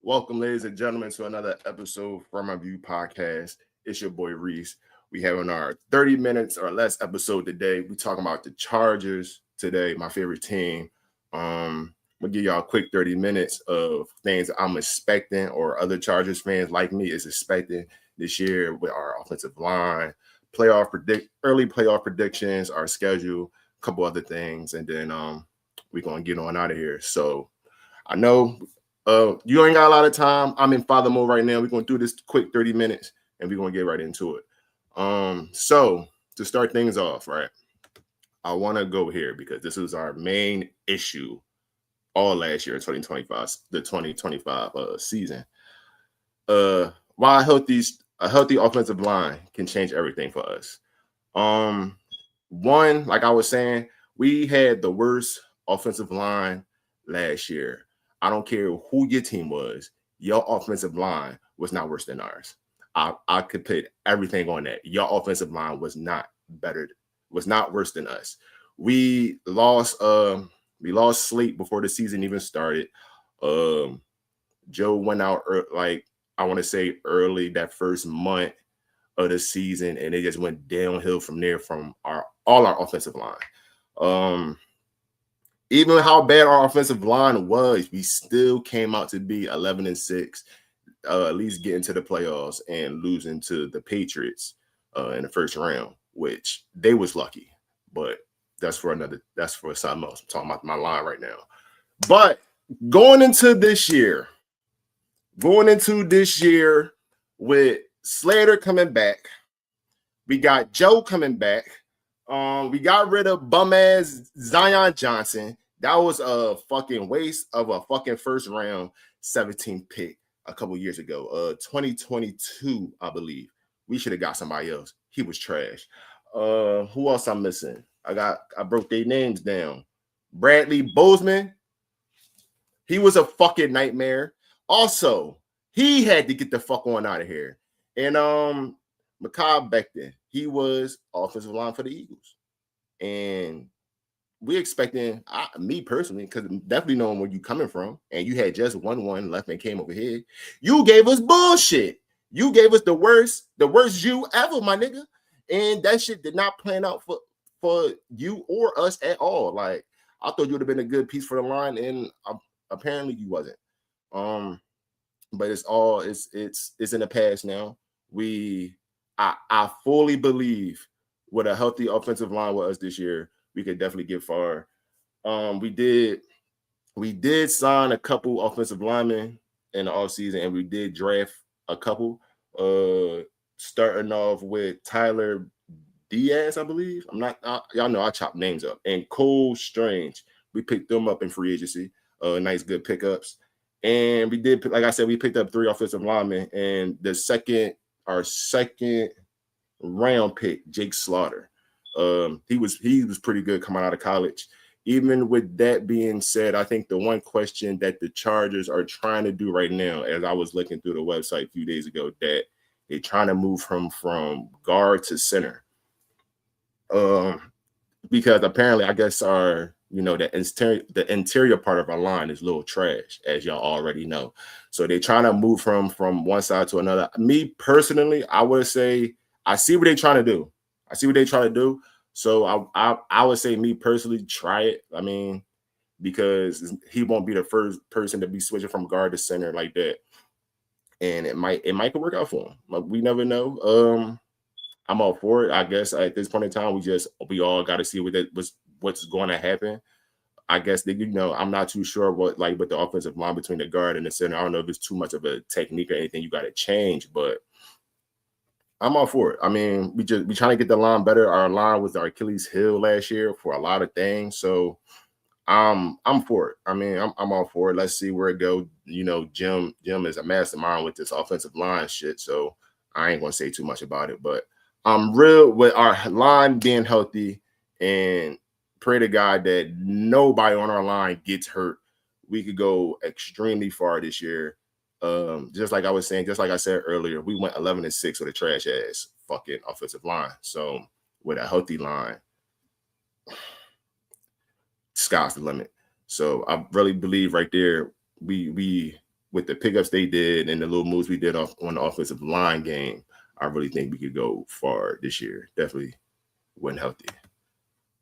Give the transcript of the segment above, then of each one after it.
Welcome, ladies and gentlemen, to another episode from FOV Podcast. It's your boy Reese. We have on our 30 minutes or less episode today. We talking about the Chargers today, my favorite team. We'll give y'all a quick 30 minutes of things I'm expecting or other Chargers fans like me is expecting this year with our offensive line, early playoff predictions, our schedule, a couple other things, and then we're gonna get on out of here. So I know you ain't got a lot of time. I'm in father mode right now. We're going to do this quick 30 minutes and we're going to get right into it. So to start things off, right, I want to go here because this was our main issue all last year, 2025, the 2025 season. Why a healthy offensive line can change everything for us. One, like I was saying, we had the worst offensive line last year. I don't care who your team was. Your offensive line was not worse than ours. I could put everything on that. Your offensive line was not worse than us. We lost sleep before the season even started. Joe went out I want to say early that first month of the season, and it just went downhill from there from all our offensive line. Even how bad our offensive line was, we still came out to be 11-6, at least getting to the playoffs and losing to the Patriots in the first round, which they was lucky. But that's for something else. I'm talking about my line right now. But going into this year with Slater coming back, we got Joe coming back. We got rid of bum-ass Zion Johnson. That was a fucking waste of a fucking first round 17th pick a couple years ago. 2022, I believe. We should have got somebody else. He was trash. Who else I'm missing? I broke their names down. Bradley Bozeman. He was a fucking nightmare. Also, he had to get the fuck on out of here. And Mekhi Becton, he was offensive line for the Eagles. And we expecting, me personally, because definitely knowing where you coming from, and you had just 1-1 left and came over here, you gave us bullshit. You gave us the worst you ever, my nigga. And that shit did not plan out for you or us at all. Like, I thought you would have been a good piece for the line, and apparently you wasn't. But it's in the past now. I fully believe with a healthy offensive line with us this year, we could definitely get far. We did sign a couple offensive linemen in the offseason, and we did draft a couple. Starting off with Tyler Diaz, I believe. Y'all know I chop names up. And Cole Strange. We picked them up in free agency. Nice, good pickups. And we did, like I said, we picked up 3 offensive linemen, and our second round pick, Jake Slaughter. He was pretty good coming out of college. Even with that being said, I think the one question that the Chargers are trying to do right now, as I was looking through the website a few days ago, that they're trying to move from guard to center. Because apparently, I guess the interior part of our line is a little trash, as y'all already know. So they're trying to move from one side to another. Me personally, I would say I see what they're trying to do. So I would say, me personally, try it. I mean, because he won't be the first person to be switching from guard to center like that, and it might work out for him. Like, we never know. I'm all for it. I guess at this point in time, we all got to see what's going to happen. I guess I'm not too sure with the offensive line between the guard and the center. I don't know if it's too much of a technique or anything you got to change, but I'm all for it. I mean, we trying to get the line better. Our line was our Achilles heel last year for a lot of things, so I'm for it. I mean, I'm all for it. Let's see where it goes. Jim is a mastermind with this offensive line shit, so I ain't gonna say too much about it. But I'm real with our line being healthy, and pray to God that nobody on our line gets hurt. We could go extremely far this year. Just like I said earlier, we went 11-6 with a trash ass fucking offensive line. So with a healthy line, sky's the limit. So I really believe right there, we with the pickups they did and the little moves we did on the offensive line game, I really think we could go far this year. Definitely when healthy.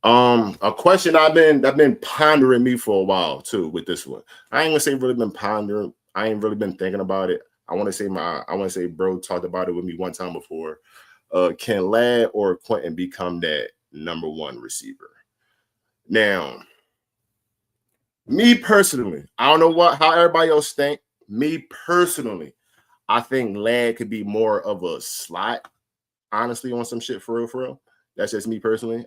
A question I've been pondering me for a while too with this one. I ain't gonna say really been pondering. I ain't really been thinking about it. I want to say bro talked about it with me one time before. Can Ladd or Quentin become that number one receiver? Now, me personally, I don't know how everybody else think. Me personally, I think Ladd could be more of a slot, honestly, on some shit for real. That's just me personally.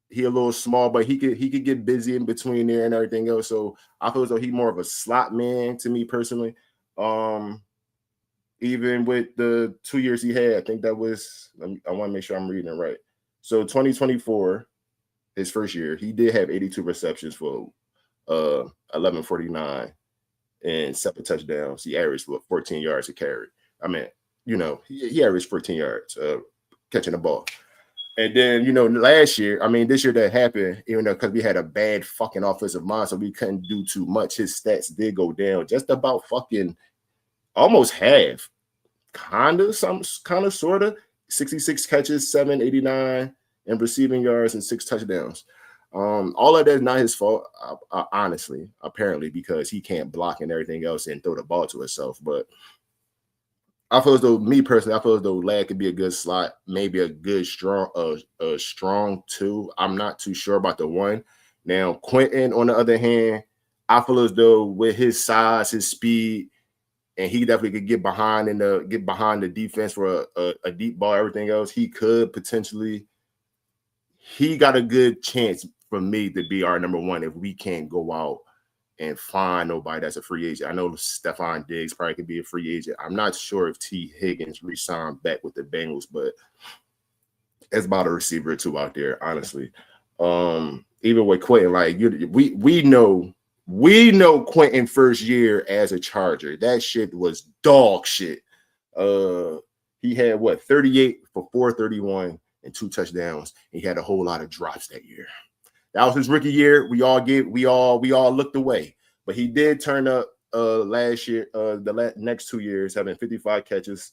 He a little small, but he could get busy in between there and everything else. So I feel as though he's more of a slot man to me personally. Even with the 2 years he had, I think that was, I want to make sure I'm reading it right. So 2024, his first year, he did have 82 receptions for 1149 and 7 touchdowns. He averaged 14 yards a carry. I mean, he averaged 14 yards catching the ball. And then, this year that happened, even though because we had a bad fucking offensive line, so we couldn't do too much. His stats did go down just about fucking almost half. Kind of, sort of. 66 catches, 789, and receiving yards and 6 touchdowns. All of that is not his fault, honestly, apparently, because he can't block and everything else and throw the ball to himself. But I feel as though, me personally, Ladd could be a good slot, maybe a good strong 2. I'm not too sure about the 1. Now, Quentin, on the other hand, I feel as though with his size, his speed, and he definitely could get behind the defense for a deep ball, everything else. He could potentially. He got a good chance for me to be our number 1 if we can't go out and find nobody that's a free agent. I know Stephon Diggs probably could be a free agent. I'm not sure if T. Higgins re-signed back with the Bengals, but it's about a receiver or 2 out there, honestly. Even with Quentin, like we know Quentin first year as a Charger. That shit was dog shit. He had 38 for 431 and 2 touchdowns. He had a whole lot of drops that year. That was his rookie year. We all looked away, but he did turn up last year. The next 2 years, having 55 catches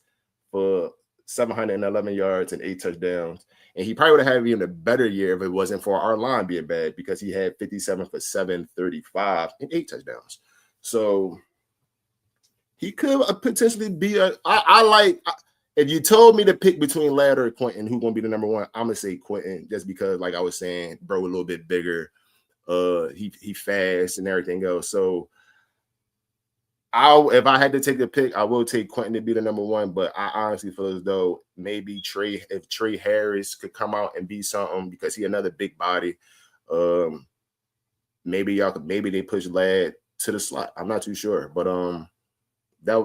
for 711 yards and 8 touchdowns, and he probably would have had even a better year if it wasn't for our line being bad, because he had 57 for 735 and 8 touchdowns. So he could potentially be if you told me to pick between Ladd or Quentin, who's going to be the number 1, I'm going to say Quentin, just because, like I was saying, bro, a little bit bigger. He fast and everything else. So if I had to take a pick, I will take Quentin to be the number 1. But I honestly feel as though maybe if Trey Harris could come out and be something, because he another big body, maybe they push Ladd to the slot. I'm not too sure, but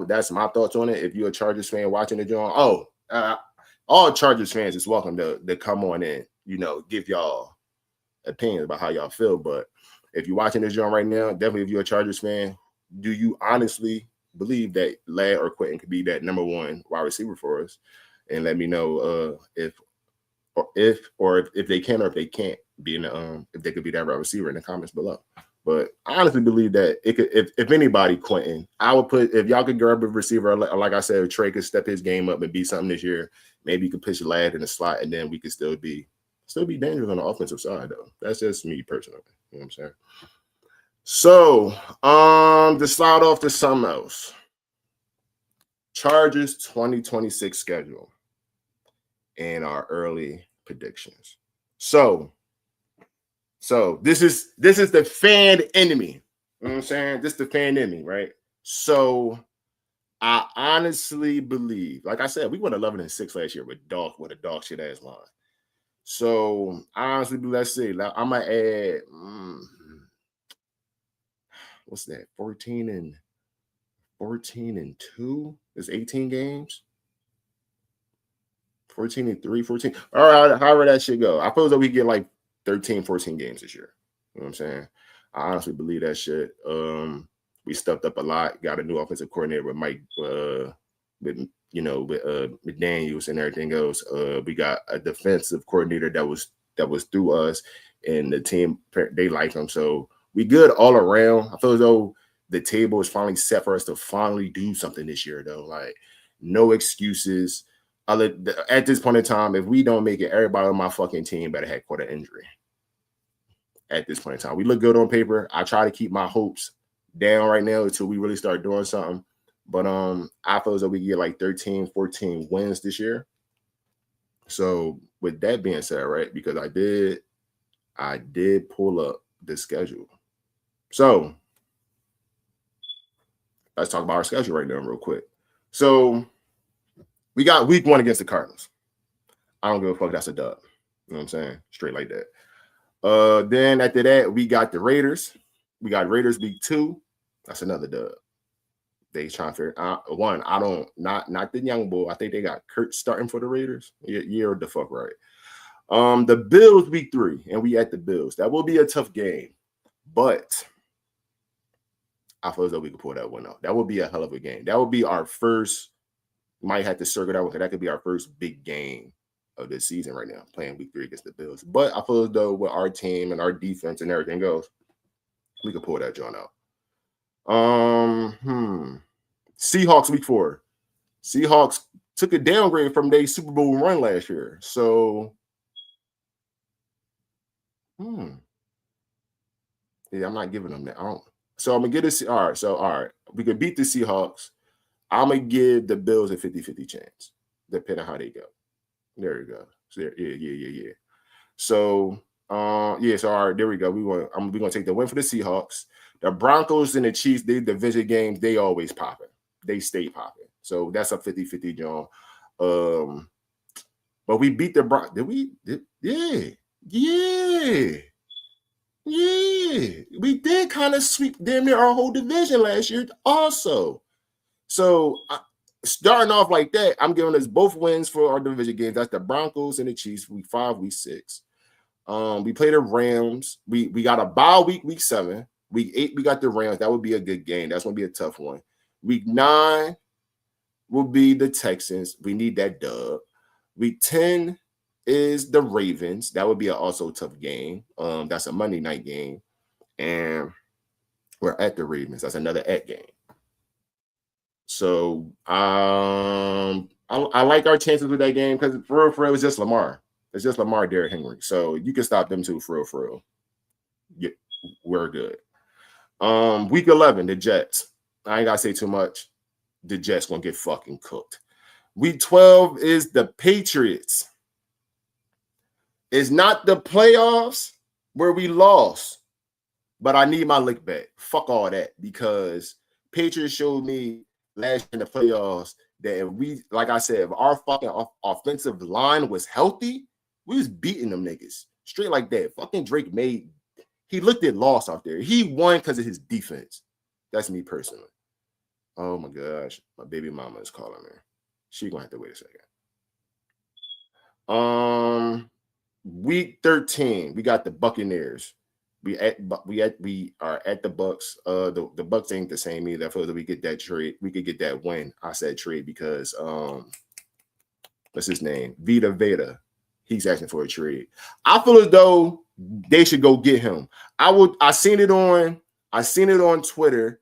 that's my thoughts on it. If you're a Chargers fan watching the joint, all Chargers fans is welcome to come on in, give y'all opinions about how y'all feel. But if you're watching this joint right now, definitely if you're a Chargers fan, do you honestly believe that Ladd or Quentin could be that number 1 wide receiver for us? And let me know if they can or if they can't be if they could be that wide receiver in the comments below. But I honestly believe that it could, if anybody, Quentin, I would put, if y'all could grab a receiver, like I said, if Trey could step his game up and be something this year, maybe you could pitch Ladd in the slot, and then we could still be dangerous on the offensive side, though. That's just me personally. You know what I'm saying? So, to slide off to something else. Chargers 2026 schedule and our early predictions. So this is the fan enemy. You know what I'm saying? This is the fan enemy, right? So I honestly believe, like I said, we went 11-6 last year with a dog shit ass line. So I honestly believe, let's see. I'm gonna add what's that? 14 and 2 is 18 games. 14 and 3, 14. All right, however that shit go. I suppose that we get like 13, 14 games this year. You know what I'm saying? I honestly believe that shit. We stepped up a lot, got a new offensive coordinator with Mike, with McDaniels and everything else. We got a defensive coordinator that was through us, and the team, they like him. So we good all around. I feel as though the table is finally set for us to finally do something this year, though. Like, no excuses. At this point in time, if we don't make it, everybody on my fucking team better have caught an injury. At this point in time, we look good on paper. I try to keep my hopes down right now until we really start doing something. But I feel as though we get like 13, 14 wins this year. So with that being said, right, because I did pull up the schedule. So let's talk about our schedule right now real quick. So we got week 1 against the Cardinals. I don't give a fuck. That's a dub. You know what I'm saying? Straight like that. Then after that, we got the Raiders. We got Raiders week 2. That's another dub. They trying to figure one. I don't not the young bull. I think they got Kurt starting for the Raiders. You're the fuck right. The Bills week 3, and we at the Bills. That will be a tough game, but I feel as though we could pull that one out. That would be a hell of a game. That would be our first. Might have to circle that one because that could be our first big game of this season right now, playing week 3 against the Bills. But I feel as though with our team and our defense and everything goes, we could pull that joint out. Seahawks week 4. Seahawks took a downgrade from their Super Bowl run last year. So, yeah, I'm not giving them that. So I'm gonna get this. All right. We could beat the Seahawks. I'm gonna give the Bills a 50-50 chance, depending on how they go. There you go. So yeah. So so all right, there we go. We're gonna take the win for the Seahawks. The Broncos and the Chiefs, they division games, they always popping. They stay popping. So that's a 50-50 John. But we beat the Broncos. Did we? Yeah. We did kind of sweep damn near our whole division last year also. So starting off like that, I'm giving us both wins for our division games. That's the Broncos and the Chiefs, week 5, week 6. We play the Rams. We got a bye week 7. Week 8, we got the Rams. That would be a good game. That's going to be a tough one. Week 9 will be the Texans. We need that dub. Week 10 is the Ravens. That would be also a tough game. That's a Monday night game. And we're at the Ravens. That's another at game. So I like our chances with that game because for real, it's just Lamar. It's just Lamar, Derrick Henry. So you can stop them too, for real. Yeah, we're good. Week 11, the Jets. I ain't gotta say too much. The Jets gonna get fucking cooked. Week 12 is the Patriots. It's not the playoffs where we lost, but I need my lick back. Fuck all that, because Patriots showed me last year in the playoffs that if we, like I said, if our fucking offensive line was healthy, we was beating them niggas straight like that. Fucking Drake he looked at loss out there. He won because of his defense. That's me personally. Oh my gosh, my baby mama is calling me. She gonna have to wait a second. Week 13, we got the Buccaneers. We are at the Bucks. The Bucks ain't the same either. I feel that we get that trade. We could get that win. I said trade because what's his name? Vita Veda. He's asking for a trade. I feel as though they should go get him. I seen it on Twitter.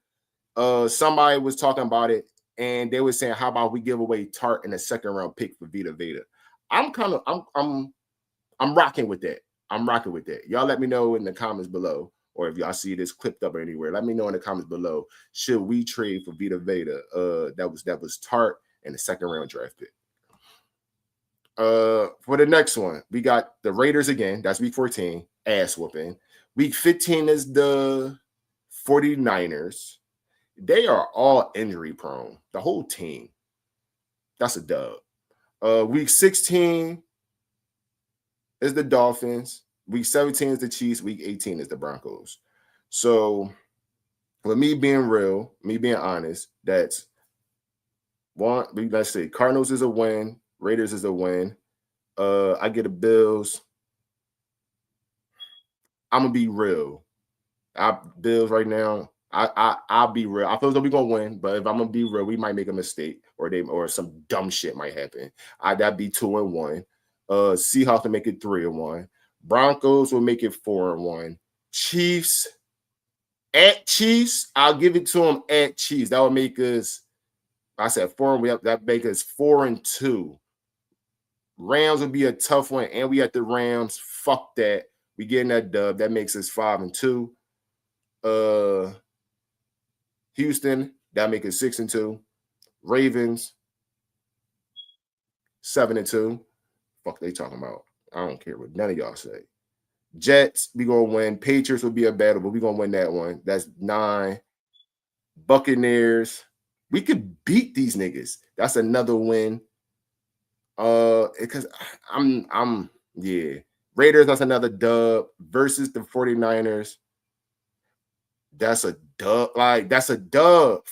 Somebody was talking about it, and they were saying, "How about we give away Tart and a 2nd round pick for Vita Veda?" I'm rocking with that. Y'all let me know in the comments below, or if y'all see this clipped up or anywhere, let me know in the comments below. Should we trade for Vita Veda? That was Tart and the 2nd round draft pick. For the next one, we got the Raiders again. That's week 14, ass whooping. Week 15 is the 49ers. They are all injury prone, the whole team. That's a dub. Week 16 is the Dolphins. Week 17 is the Chiefs. Week 18 is the Broncos. So with me being real, me being honest, that's one. Let's say Cardinals is a win. Raiders is a win. I get the Bills. I'm gonna be real. Bills right now. I'll be real. I feel as though we're gonna win, but if I'm gonna be real, we might make a mistake, or some dumb shit might happen. That'd be 2-1. Seahawks will make it 3-1. Broncos will make it 4-1. Chiefs At Chiefs, I'll give it to them at Chiefs. That would make us, I said 4, that make us 4-2. Rams would be a tough one, and we at the Rams. Fuck that. We getting that dub. That makes us 5-2. Houston, that make us 6-2. Ravens, 7-2. Fuck they talking about? I don't care what none of y'all say. Jets, we gonna win. Patriots will be a battle, but we gonna win that one. That's 9. Buccaneers, we could beat these niggas. That's another win. Because I'm Raiders, that's another dub versus the 49ers. That's a dub. Like, that's a dub.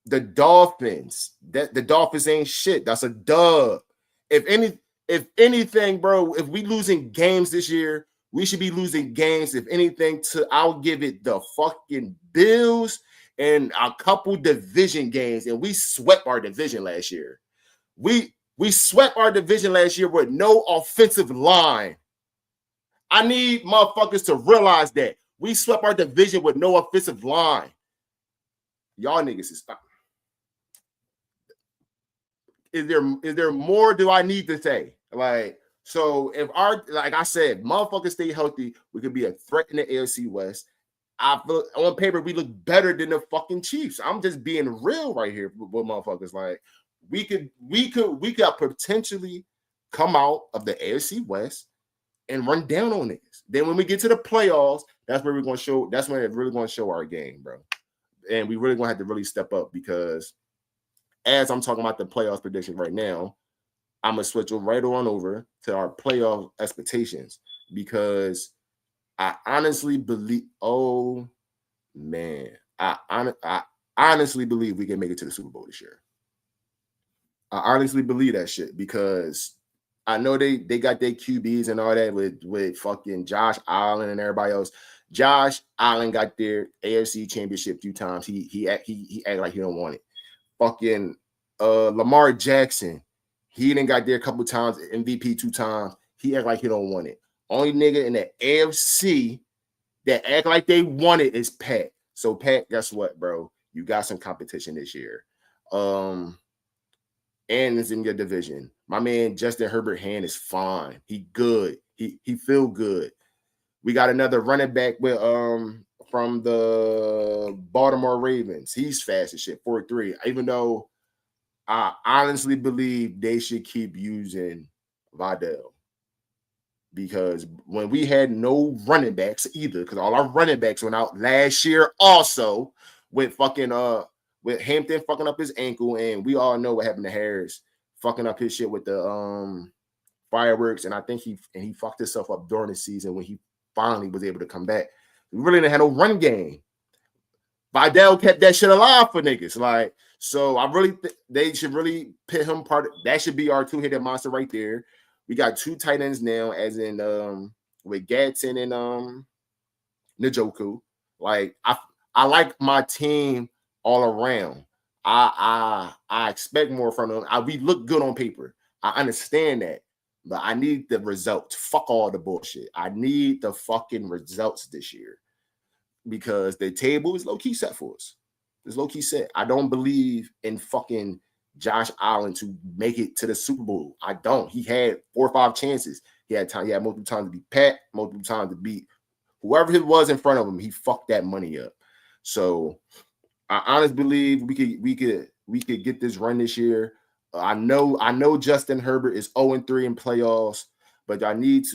The Dolphins, the Dolphins ain't shit. That's a dub. If anything, bro, if we losing games this year, we should be losing games. If anything, I'll give it the fucking Bills and a couple division games. And we swept our division last year. We swept our division last year with no offensive line. I need motherfuckers to realize that. We swept our division with no offensive line. Y'all niggas is stop. Is there more do I need to say? Like, so if like I said, motherfuckers stay healthy, we could be a threat in the AFC West. I feel on paper we look better than the fucking Chiefs. I'm just being real right here with motherfuckers. Like, we could potentially come out of the AFC West and run down on niggas. Then when we get to the playoffs, that's where we're gonna show. That's when it's really gonna show our game, bro. And we really gonna have to really step up, because as I'm talking about the playoffs prediction right now, I'm gonna switch right on over to our playoff expectations, because I honestly believe. Oh man, I honestly believe we can make it to the Super Bowl this year. I honestly believe that shit, because I know they got their QBs and all that with fucking Josh Allen and everybody else. Josh Allen got their AFC championship a few times. He act like he don't want it. Fucking Lamar Jackson, he didn't got there a couple times, MVP 2 times. He act like he don't want it. Only nigga in the AFC that act like they want it is Pat. So Pat, guess what, bro? You got some competition this year. And it's in your division. My man Justin Herbert hand is fine. He good. He feel good. We got another running back with from the Baltimore Ravens. He's fast as shit, 4.3. Even though I honestly believe they should keep using Vidal, because when we had no running backs either, because all our running backs went out last year also with fucking with Hampton fucking up his ankle, and we all know what happened to Harris fucking up his shit with the fireworks, and I think he fucked himself up during the season when he finally was able to come back. We really didn't have no run game. Vidal kept that shit alive for niggas. Like, so I really they should really pit him part. That should be our 2-headed monster right there. We got 2 tight ends now, as in with Gadsden and Njoku. Like, I like my team all around. I expect more from them. We look good on paper. I understand that. But I need the results. Fuck all the bullshit. I need the fucking results this year, because the table is low-key set for us. It's low-key set. I don't believe in fucking Josh Allen to make it to the Super Bowl. I don't. He had 4 or 5 chances. He had multiple times to beat Pat, multiple times to beat whoever it was in front of him. He fucked that money up. So I honestly believe we could get this run this year. I know Justin Herbert is 0-3 in playoffs, but I need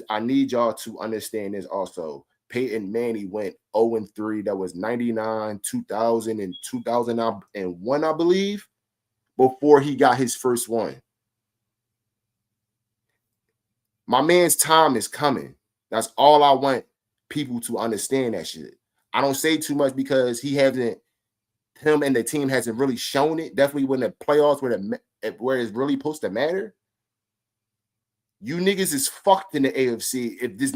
y'all to understand this also. Peyton Manning went 0-3. That was 99, 2000, and 2001, I believe, before he got his first one. My man's time is coming. That's all I want people to understand, that shit. I don't say too much because him and the team hasn't really shown it. Definitely when the playoffs where it's really supposed to matter. You niggas is fucked in the AFC if this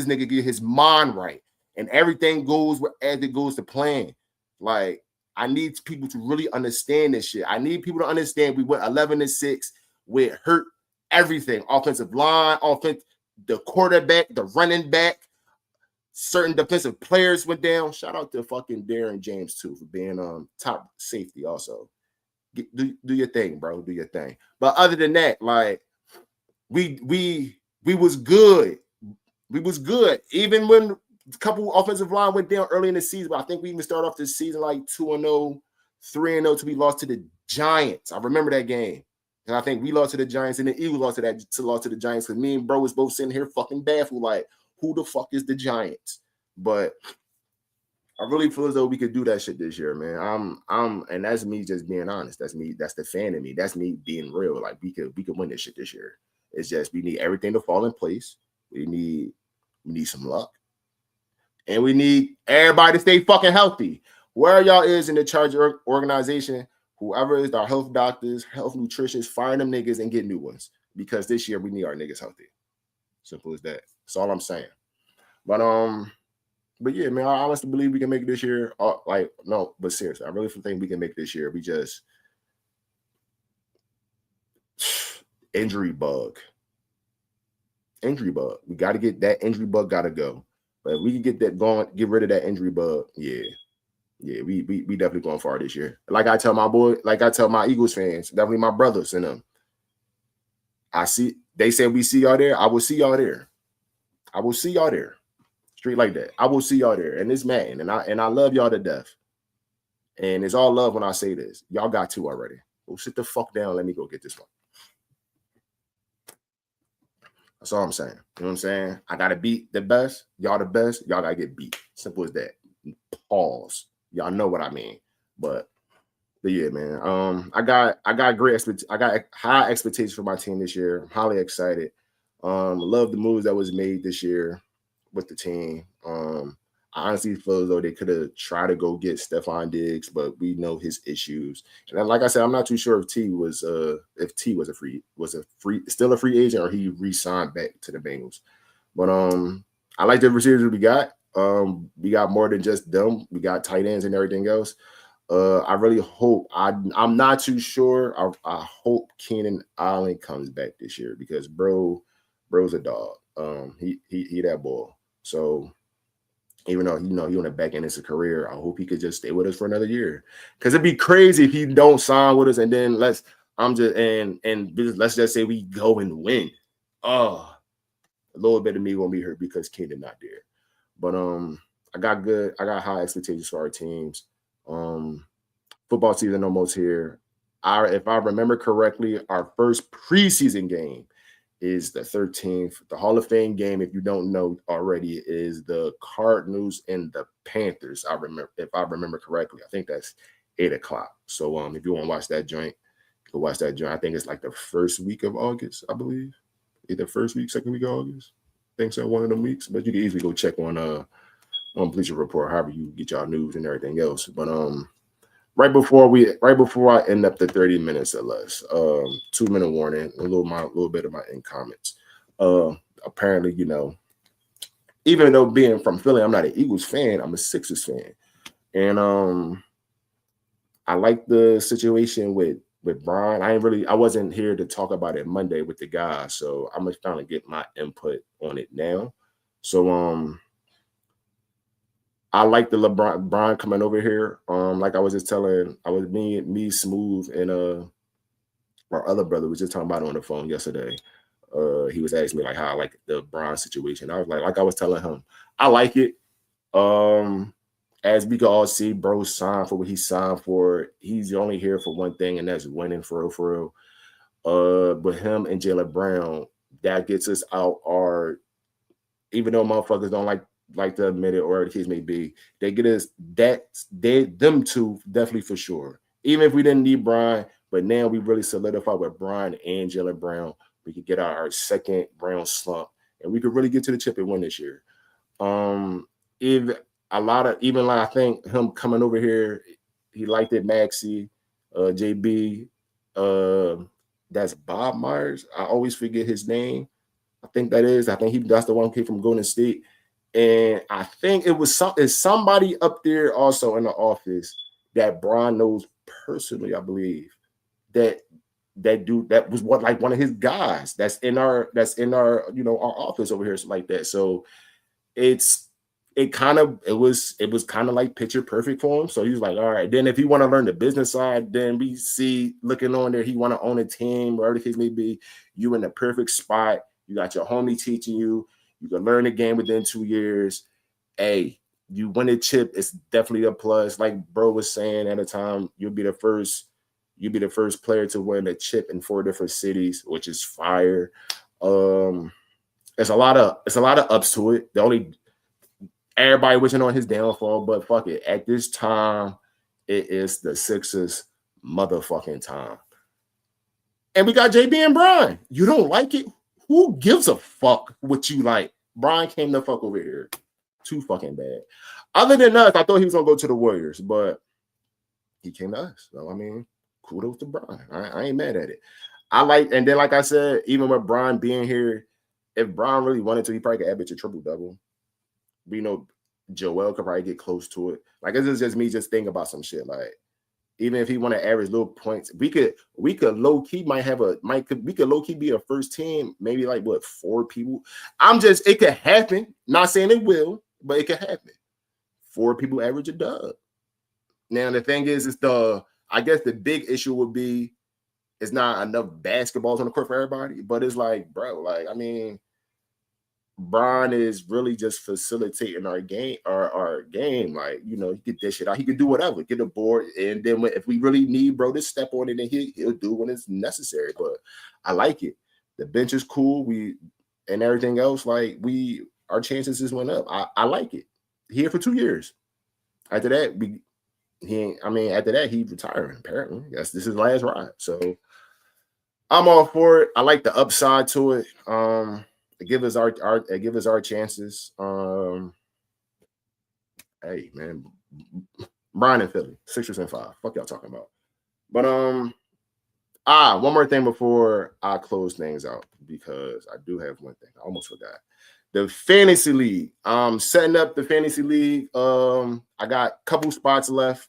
nigga get his mind right and everything goes as it goes to plan. Like, I need people to really understand this shit. I need people to understand we went 11-6 with hurt everything. Offensive line, offense, the quarterback, the running back, certain defensive players went down. Shout out to fucking Darren James too for being top safety also. Do your thing, bro. Do your thing. But other than that, like we was good. We was good. Even when a couple offensive line went down early in the season, but I think we even started off this season like 2-0, 3-0 to be lost to the Giants. I remember that game. And I think we lost to the Giants and the Eagles lost to the Giants because me and bro was both sitting here fucking baffled like, who the fuck is the Giants? But I really feel as though we could do that shit this year, man. And that's me just being honest. That's me. That's the fan in me. That's me being real. Like we could win this shit this year. It's just we need everything to fall in place. We need some luck, and we need everybody to stay fucking healthy. Where y'all is in the charge organization, whoever is our health doctors, health nutritionists, fire them niggas and get new ones because this year we need our niggas healthy. Simple as that. That's all I'm saying. But yeah, man, I honestly believe we can make it this year. But seriously, I really think we can make it this year. We just injury bug. We got to get that injury bug. Got to go. But if we can get that going, get rid of that injury bug. Yeah, we definitely going far this year. Like I tell my Eagles fans, definitely my brothers and them. They said we see y'all there. I will see y'all there. Straight like that. I will see y'all there. And it's Madden. And I love y'all to death. And it's all love when I say this. Y'all got two already. Well, sit the fuck down. Let me go get this one. That's all I'm saying. You know what I'm saying? I gotta beat the best. Y'all the best. Y'all gotta get beat. Simple as that. Pause. Y'all know what I mean. But yeah, man. I got high expectations for my team this year. I'm highly excited. Love the moves that was made this year with the team. I honestly feel as though they could have tried to go get Stephon Diggs, but we know his issues. And then, like I said, I'm not too sure if T was still a free agent or he re-signed back to the Bengals. But I like the receivers we got. We got more than just them. We got tight ends and everything else. I really hope I'm not too sure. I hope Keenan Allen comes back this year because bro's a dog. He that ball. So even though he on the back end of his career, I hope he could just stay with us for another year. Because it'd be crazy if he don't sign with us and then let's just say we go and win. A little bit of me won't be hurt because Keenan not there. But I got high expectations for our teams. Football season almost here. If I remember correctly, our first preseason game is the 13th. The Hall of Fame game, if you don't know already, is the Cardinals and the Panthers. If I remember correctly. I think that's 8:00. So if you want to watch that joint, you can watch that joint. I think it's like the first week of August, I believe. Either first week, second week of August. I think so, one of them weeks. But you can easily go check on Bleacher Report, however you get y'all news and everything else. But right before I end up the 30 minutes or less, 2-minute warning, a little bit of my end comments. Apparently, even though being from Philly, I'm not an Eagles fan, I'm a Sixers fan. And I like the situation with Brian. I wasn't here to talk about it Monday with the guys, so I'm just trying to get my input on it now. So I like the Brian coming over here. Like I was just telling, me, Smooth, and our other brother was just talking about it on the phone yesterday. He was asking me like how I like the Brian situation. I was like I was telling him, I like it. As we can all see, bro signed for what he signed for. He's only here for one thing, and that's winning for real. But him and Jaylen Brown, that gets us out even though motherfuckers don't like to admit it or the case may be, they get us them two definitely for sure. Even if we didn't need Brian, but now we really solidified with Brian and Jaylen Brown. We could get our second Brown slump, and we could really get to the chip and win this year. I think him coming over here, he liked it. Maxie, JB, that's Bob Myers. I always forget his name. I think that's the one who came from Golden State. And I think it's somebody up there also in the office that Brian knows personally, I believe, that dude that was one of his guys that's in our our office over here, something like that. So it's it was kind of like picture perfect for him. So he was like, all right. Then if he want to learn the business side, then we see looking on there, he want to own a team, whatever the case may be. You in the perfect spot. You got your homie teaching you. You can learn the game within 2 years. Hey, you win a chip, it's definitely a plus. Like bro was saying at the time, you'll be the first player to win a chip in 4 different cities, which is fire. It's a lot of ups to it. The only everybody wishing on his downfall, but fuck it. At this time, it is the Sixers motherfucking time. And we got JB and Brian. You don't like it? Who gives a fuck what you like? Brian came the fuck over here. Too fucking bad. Other than us, I thought he was gonna go to the Warriors, but he came to us. So I mean, kudos to Brian. I ain't mad at it. And then like I said, even with Brian being here, if Brian really wanted to, he probably could average a triple-double. We know Joel could probably get close to it. Like this is just me just thinking about some shit. Like even if he want to average little points, we could low key we could low key be a first team, maybe like what 4 people. It could happen. Not saying it will, but it could happen. 4 people average a dub. Now the thing is I guess the big issue would be it's not enough basketballs on the court for everybody. But it's like, bro, like I mean. Brian is really just facilitating our game, our game. Like, you know, he could dish it out. He could do whatever, get a board. And then if we really need bro to step on it, then he'll do when it's necessary. But I like it. The bench is cool. And everything else, like our chances just went up. I like it. Here for 2 years. After that, he retiring, apparently. This is his last ride. So I'm all for it. I like the upside to it. Give us our chances. Hey man, Brian and Philly, 6 and 5. Fuck y'all talking about. But one more thing before I close things out, because I do have one thing. I almost forgot. The fantasy league. Setting up the fantasy league. I got a couple spots left.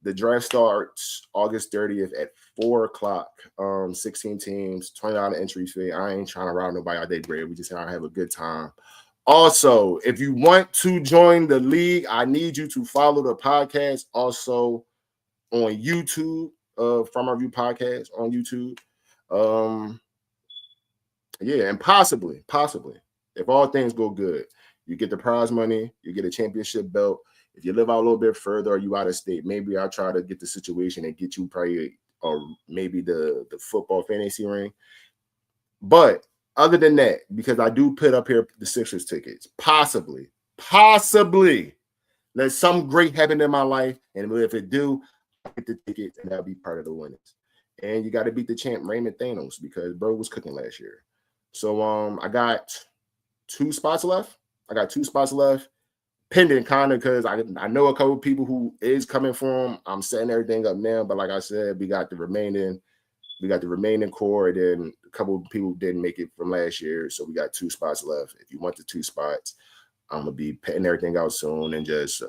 The draft starts August 30th at 4:00. 16 teams, $20 entry fee. I ain't trying to rob nobody out there, Greg. We just trying to have a good time. Also, if you want to join the league, I need you to follow the podcast also on YouTube, From Our View Podcast on YouTube. Yeah, and possibly, if all things go good, you get the prize money, you get a championship belt. If you live out a little bit further or you out of state, maybe I'll try to get the situation and get you probably or maybe the football fantasy ring. But other than that, because I do put up here the Sixers tickets, possibly, let something great happen in my life. And if it do, I get the tickets and that'll be part of the winners. And you got to beat the champ Raymond Thanos because bro was cooking last year. So I got 2 spots left. Pending kind of because I know a couple of people who is coming from. I'm setting everything up now, but like I said, we got the remaining core, and then a couple of people didn't make it from last year, so we got 2 spots left. If you want the 2 spots, I'm gonna be putting everything out soon, and just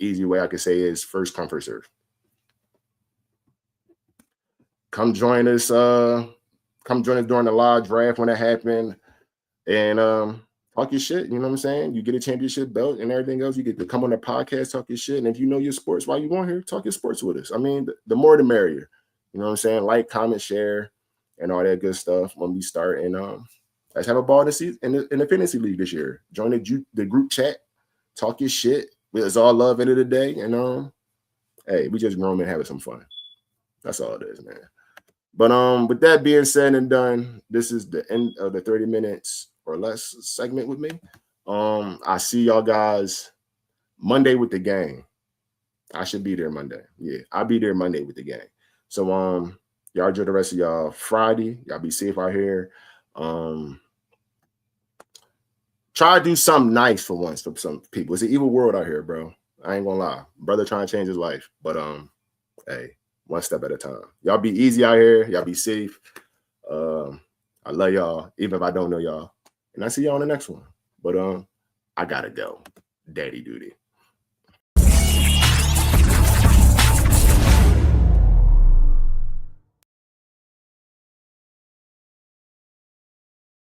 easy way I can say is first come first serve. Come join us during the live draft when it happened, and talk your shit, you know what I'm saying? You get a championship belt and everything else. You get to come on the podcast, talk your shit. And if you know your sports while you on here, talk your sports with us. I mean, the more the merrier. You know what I'm saying? Like, comment, share, and all that good stuff when we start. And let's have a ball in the fantasy league this year. Join the group chat, talk your shit. It's all love end of the day. And hey, we just grown and having some fun. That's all it is, man. But with that being said and done, this is the end of the 30 minutes or less segment with me. I see y'all guys Monday with the gang. I should be there Monday. Yeah, I'll be there Monday with the gang. So y'all enjoy the rest of y'all Friday. Y'all be safe out here. Try to do something nice for once for some people. It's an evil world out here, bro. I ain't gonna lie. Brother trying to change his life. But hey, one step at a time. Y'all be easy out here. Y'all be safe. I love y'all, even if I don't know y'all. And I see y'all on the next one. But I gotta go. Daddy duty.